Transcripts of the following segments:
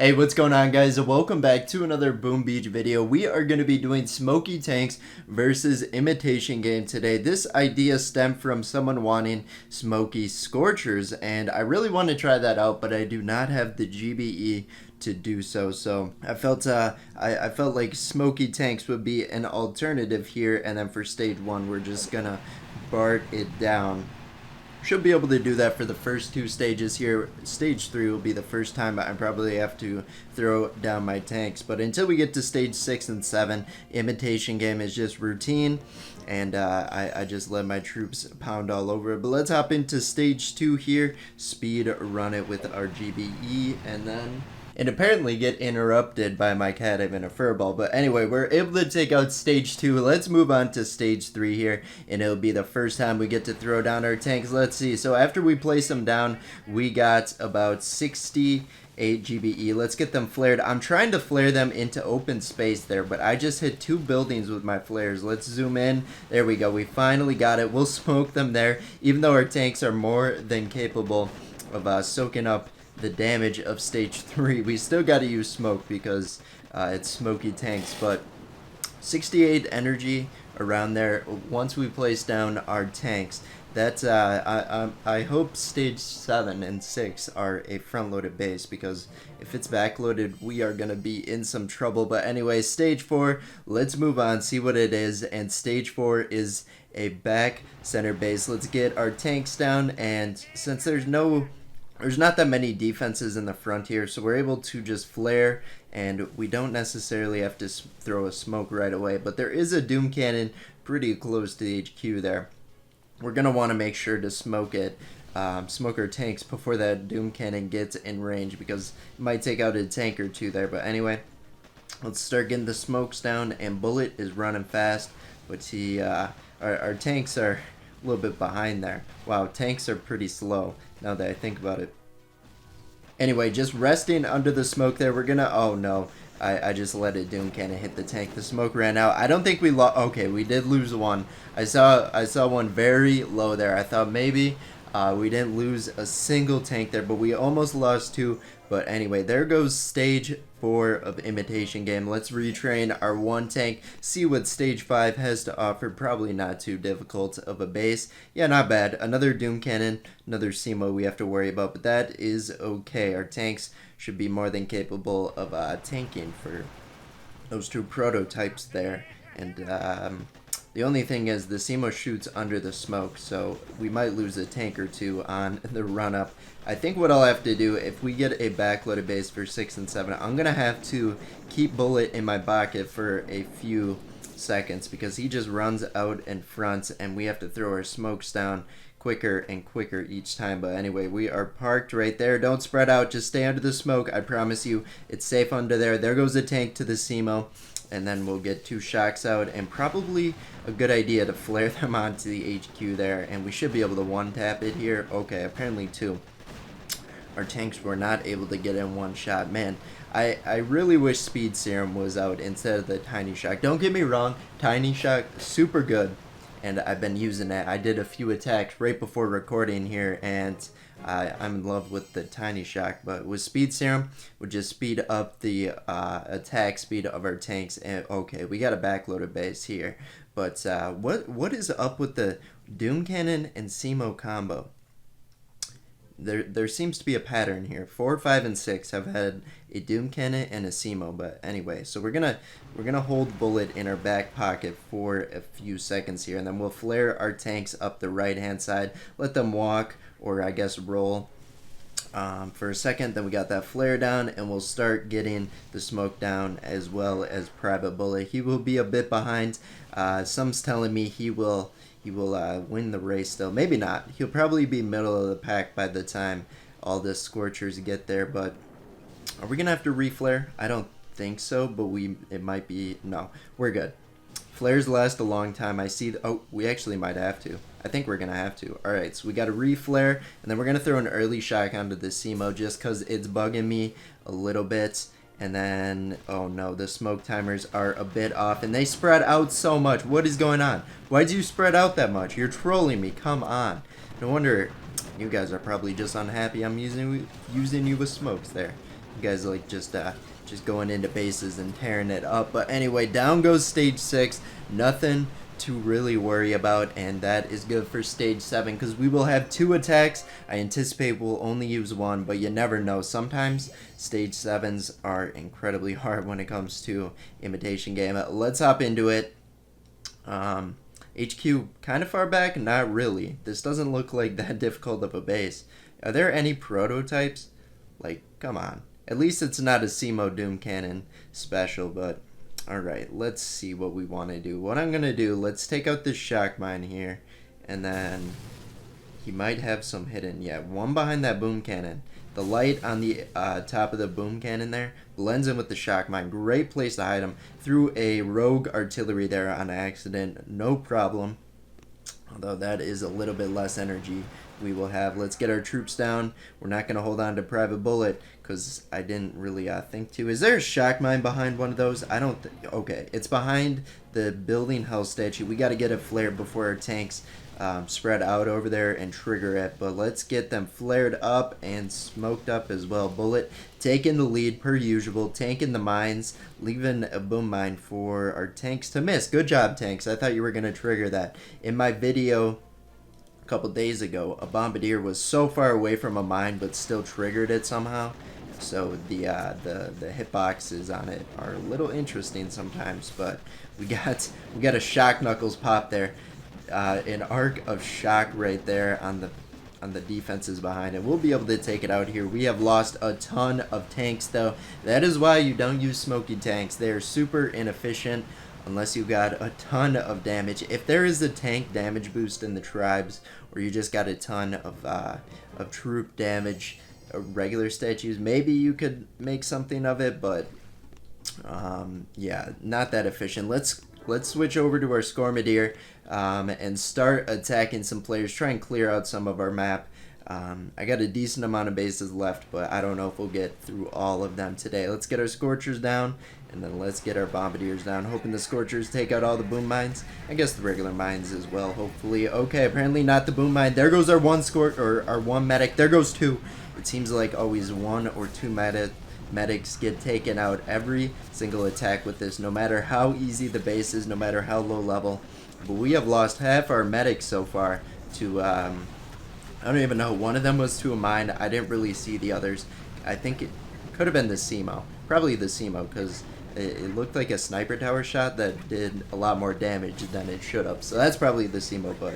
Hey, what's going on, guys? Welcome back to another Boom Beach video. We are going to be doing Smokey Tanks versus Imitation Game today. This idea stemmed from someone wanting Smokey Scorchers, and I really want to try that out, but I do not have the GBE to do so. So I felt I felt like Smokey Tanks would be an alternative here, and then for stage one, we're just gonna BART it down. Should be able to do that for the first two stages here. Stage 3 will be the first time I probably have to throw down my tanks. But until we get to stage 6 and 7, Imitation Game is just routine. And I just let my troops pound all over it. But let's hop into stage 2 here. Speed run it with our GBE and then... and apparently get interrupted by my cat having a furball. But anyway, we're able to take out stage 2. Let's move on to stage 3 here, and it'll be the first time we get to throw down our tanks. Let's see. So after we place them down, we got about 68 GBE. Let's get them flared. I'm trying to flare them into open space there, but I just hit 2 buildings with my flares. Let's zoom in. There we go. We finally got it. We'll smoke them there, even though our tanks are more than capable of soaking up the damage of stage 3. We still got to use smoke because it's Smokey Tanks, but 68 energy around there once we place down our tanks. That's I hope stage 7 and 6 are a front-loaded base, because if it's back-loaded, we are gonna be in some trouble. But anyway, stage 4, let's move on, see what it is. And stage 4 is a back center base. Let's get our tanks down, and since there's not that many defenses in the front here, so we're able to just flare, and we don't necessarily have to throw a smoke right away. But there is a Doom Cannon pretty close to the HQ there. We're going to want to make sure to smoke it, smoke our tanks before that Doom Cannon gets in range, because it might take out a tank or two there. But anyway, let's start getting the smokes down, and Bullet is running fast, but our tanks are a little bit behind there. Wow, tanks are pretty slow now that I think about it. Anyway, just resting under the smoke there. We're gonna... oh no, I just let a Doom Cannon hit the tank. The smoke ran out. I don't think we lost... okay, we did lose one. I saw one very low there. I thought maybe we didn't lose a single tank there, but we almost lost 2. But anyway, there goes stage 4 of Imitation Game. Let's retrain our one tank, see what stage 5 has to offer. Probably not too difficult of a base. Yeah, not bad. Another Doom Cannon, another CMO we have to worry about, but that is okay. Our tanks should be more than capable of tanking for those 2 prototypes there. And the only thing is the CMO shoots under the smoke, so we might lose a tank or 2 on the run-up. I think what I'll have to do, if we get a backloaded base for 6 and 7, I'm going to have to keep Bullet in my pocket for a few seconds, because he just runs out in front, and we have to throw our smokes down quicker and quicker each time. But anyway, we are parked right there. Don't spread out. Just stay under the smoke. I promise you, it's safe under there. There goes the tank to the CMO. And then we'll get 2 shocks out, and probably a good idea to flare them onto the HQ there, and we should be able to one-tap it here. Okay, apparently 2. Our tanks were not able to get in one shot. Man, I really wish Speed Serum was out instead of the Tiny Shock. Don't get me wrong, Tiny Shock, super good, and I've been using that. I did a few attacks right before recording here, and I'm in love with the Tiny Shock. But with Speed Serum, would just speed up the attack speed of our tanks. And okay, we got a backloaded base here. But what is up with the Doom Cannon and CMO combo? There seems to be a pattern here. 4, 5, and 6 have had a Doom Cannon and a CMO. But anyway, so we're gonna hold Bullet in our back pocket for a few seconds here, and then we'll flare our tanks up the right-hand side. Let them walk, or I guess roll, for a second. Then we got that flare down, and we'll start getting the smoke down, as well as Private Bullet. He will be a bit behind. Some's telling me he will win the race still. Maybe not. He'll probably be middle of the pack by the time all the Scorchers get there. But are we gonna have to reflare? I don't think so, but it might be. No, we're good. Flares last a long time. I see. Oh, we actually might have to. I think we're gonna have to. All right, so we got to reflare, and then we're gonna throw an early shock onto the CMO just because it's bugging me a little bit. And then, oh no, the smoke timers are a bit off, and they spread out so much. What is going on? Why'd you spread out that much? You're trolling me. Come on. No wonder you guys are probably just unhappy I'm using you with smokes there. You guys like just going into bases and tearing it up. But anyway, down goes stage 6. Nothing to really worry about, and that is good for stage 7 because we will have 2 attacks. I anticipate we'll only use 1, but you never know. Sometimes stage 7s are incredibly hard when it comes to Imitation Game. Let's hop into it. HQ kind of far back? Not really. This doesn't look like that difficult of a base. Are there any prototypes? Like, come on. At least it's not a CMO Doom Cannon special, but alright, let's see what we want to do. What I'm going to do, let's take out this shock mine here, and then he might have some hidden. Yeah, one behind that boom cannon. The light on the top of the boom cannon there blends in with the shock mine. Great place to hide him. Threw a rogue artillery there on accident. No problem. Although that is a little bit less energy we will have. Let's get our troops down. We're not going to hold on to Private Bullet because I didn't really think to. Is there a shock mine behind one of those? I don't think. Okay, it's behind the building hell statue. We got to get a flare before our tanks spread out over there and trigger it. But let's get them flared up and smoked up as well. Bullet taking the lead per usual, tanking the mines, leaving a boom mine for our tanks to miss. Good job, tanks. I thought you were going to trigger that. In my video a couple days ago, a bombardier was so far away from a mine but still triggered it somehow. So the hitboxes on it are a little interesting sometimes, but we got a shock knuckles pop there, an arc of shock right there on the defenses behind it. We'll be able to take it out here. We have lost a ton of tanks though. That is why you don't use Smokey Tanks. They are super inefficient unless you got a ton of damage. If there is a tank damage boost in the tribes, or you just got a ton of troop damage, regular statues, maybe you could make something of it, but yeah, not that efficient. Let's switch over to our Scormideer and start attacking some players, try and clear out some of our map. I got a decent amount of bases left, but I don't know if we'll get through all of them today. Let's get our Scorchers down, and then let's get our Bombardiers down, hoping the Scorchers take out all the boom mines. I guess the regular mines as well, hopefully. Okay, apparently not the boom mine. There goes our one our one medic. There goes 2. It seems like always 1 or 2 medics get taken out every single attack with this, no matter how easy the base is, no matter how low level. But we have lost half our medics so far to I don't even know. One of them was to a mine. I didn't really see the others. I think it could have been the CMO. Probably the CMO, because it looked like a sniper tower shot that did a lot more damage than it should have. So that's probably the CMO, but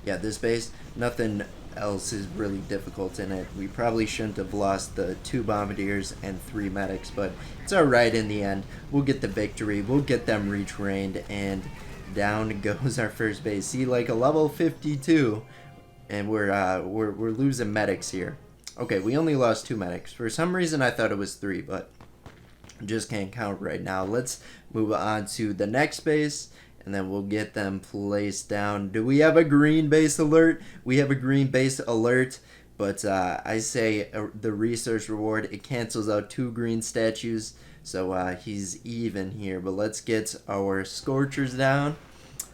yeah, this base, nothing else is really difficult in it. We probably shouldn't have lost the 2 bombardiers and 3 medics, but it's alright in the end. We'll get the victory. We'll get them retrained, and down goes our first base. See, like a level 52. And we're losing medics here. Okay, we only lost 2 medics. For some reason, I thought it was 3, but just can't count right now. Let's move on to the next base, and then we'll get them placed down. Do we have a green base alert? We have a green base alert, but I say the research reward, it cancels out 2 green statues, so he's even here. But let's get our Scorchers down,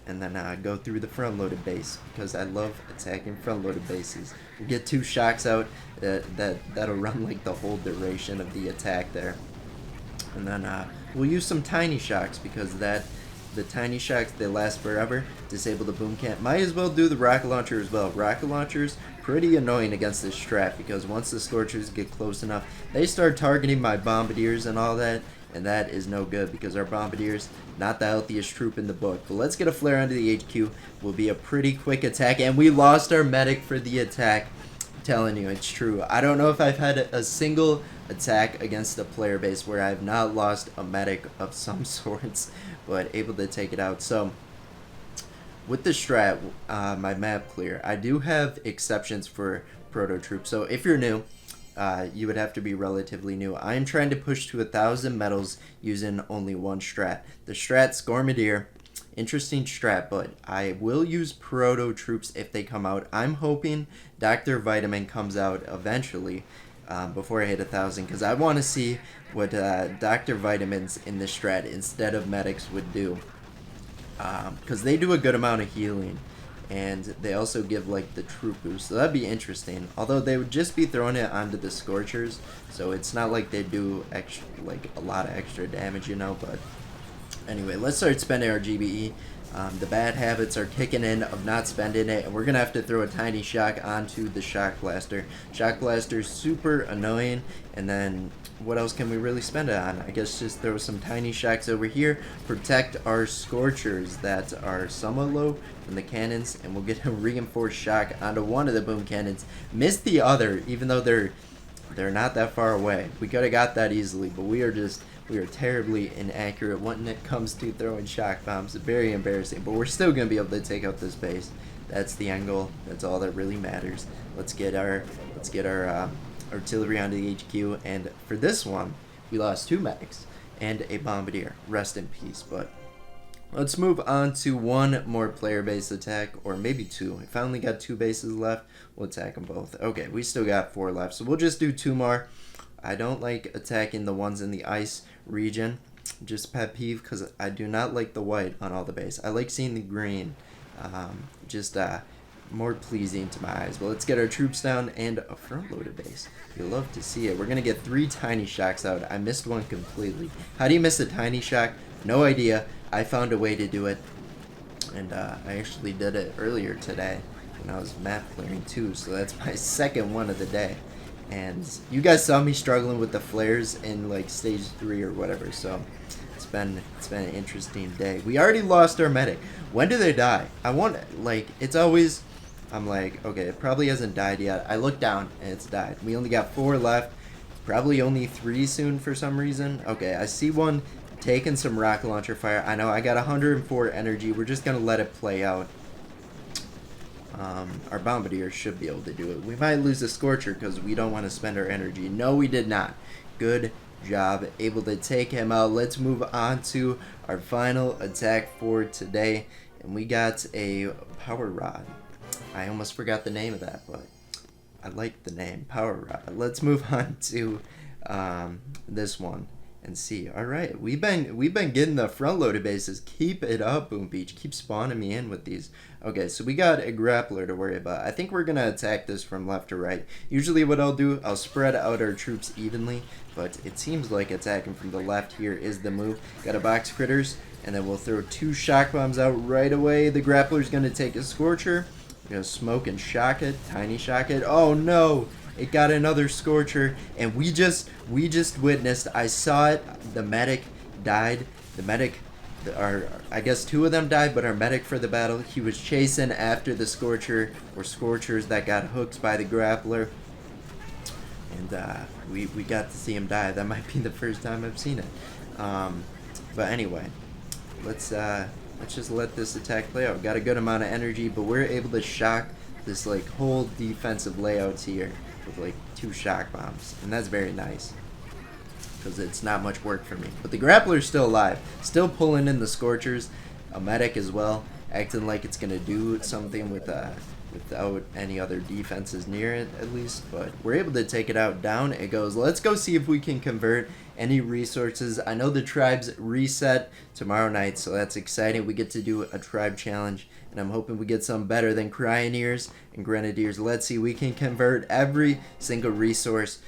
and then go through the front-loaded base, because I love attacking front-loaded bases. We'll get 2 shocks out. That'll run like the whole duration of the attack there. And then we'll use some tiny shocks, because the tiny shocks, they last forever. Disable the boom camp. Might as well do the rocket launcher as well. Rocket launchers, pretty annoying against this strat, because once the Scorchers get close enough, they start targeting my bombardiers and all that. And that is no good, because our bombardiers, not the healthiest troop in the book. But let's get a flare onto the HQ. Will be a pretty quick attack, and we lost our medic for the attack. I'm telling you, it's true. I don't know if I've had a single attack against a player base where I've not lost a medic of some sorts, but able to take it out. So with the strat, my map clear, I do have exceptions for proto troops. So if you're new, you would have to be relatively new. I am trying to push to 1,000 medals using only one strat. The strat Scormideer, interesting strat, but I will use proto troops if they come out. I'm hoping Dr. Vitamin comes out eventually before I hit 1,000, because I want to see what Dr. Vitamins in this strat instead of medics would do, because they do a good amount of healing. and they also give like the troop boost, so that'd be interesting. Although they would just be throwing it onto the Scorchers, so it's not like they do extra, like a lot of extra damage, you know. But anyway, let's start spending our GBE. The bad habits are kicking in of not spending it, and we're gonna have to throw a tiny shock onto the shock blaster. Shock blaster's super annoying, and then what else can we really spend it on? I guess just throw some tiny shocks over here, protect our Scorchers that are somewhat low from the cannons, and we'll get a reinforced shock onto one of the boom cannons. Miss the other, even though they're not that far away. We could have got that easily, but we are terribly inaccurate when it comes to throwing shock bombs. Very embarrassing, but we're still gonna be able to take out this base. That's the end goal. That's all that really matters. Let's get our artillery onto the HQ, and for this one, we lost 2 medics and a bombardier. Rest in peace. But let's move on to one more player base attack, or maybe 2. We finally got 2 bases left. We'll attack them both. Okay, we still got 4 left, so we'll just do 2 more. I don't like attacking the ones in the ice region. Just pet peeve, because I do not like the white on all the base. I like seeing the green. More pleasing to my eyes. But let's get our troops down and a front-loaded base. You love to see it. We're going to get 3 tiny shocks out. I missed one completely. How do you miss a tiny shock? No idea. I found a way to do it. And I actually did it earlier today when I was map clearing too. So that's my second one of the day. And you guys saw me struggling with the flares in like stage 3 or whatever. So it's been an interesting day. We already lost our medic. When do they die? I want, like, it's always, I'm like, okay, it probably hasn't died yet. I look down and it's died. We only got 4 left. Probably only 3 soon for some reason. Okay, I see one taking some rocket launcher fire. I know I got 104 energy. We're just gonna let it play out. Our bombardier should be able to do it. We might lose the Scorcher because we don't want to spend our energy. No, we did not. Good job. Able to take him out. Let's move on to our final attack for today. And we got a power rod. I almost forgot the name of that, but I like the name, power rod. Let's move on to this one and see. All right, we've been getting the front loaded bases. Keep it up, Boom Beach. Keep spawning me in with these. Okay, so we got a grappler to worry about. I think we're gonna attack this from left to right. Usually what I'll do, I'll spread out our troops evenly, but it seems like attacking from the left here is the move. Got a box critters, and then we'll throw 2 shock bombs out right away. The grappler's gonna take a Scorcher. We're gonna smoke and shock it, tiny shock it. Oh no! It got another Scorcher, and we just witnessed. I saw it. The medic died. The medic, I guess 2 of them died, but our medic for the battle, he was chasing after the Scorcher or Scorchers that got hooked by the grappler, and we got to see him die. That might be the first time I've seen it. But anyway, let's just let this attack play out. Got a good amount of energy, but we're able to shock this like whole defensive layout here with like 2 shock bombs, and that's very nice because it's not much work for me. But the grappler's still alive, still pulling in the Scorchers, a medic as well, acting like it's gonna do something without any other defenses near it at least. But we're able to take it out. Down it goes. Let's go see if we can convert any resources. I know the tribes reset tomorrow night, so that's exciting. We get to do a tribe challenge, and I'm hoping we get some better than Cryoneers and Grenadiers. Let's see, we can convert every single resource.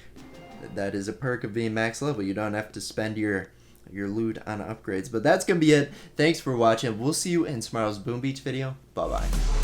That is a perk of being max level. You don't have to spend your loot on upgrades. But that's gonna be it. Thanks for watching. We'll see you in tomorrow's Boom Beach video. Bye bye.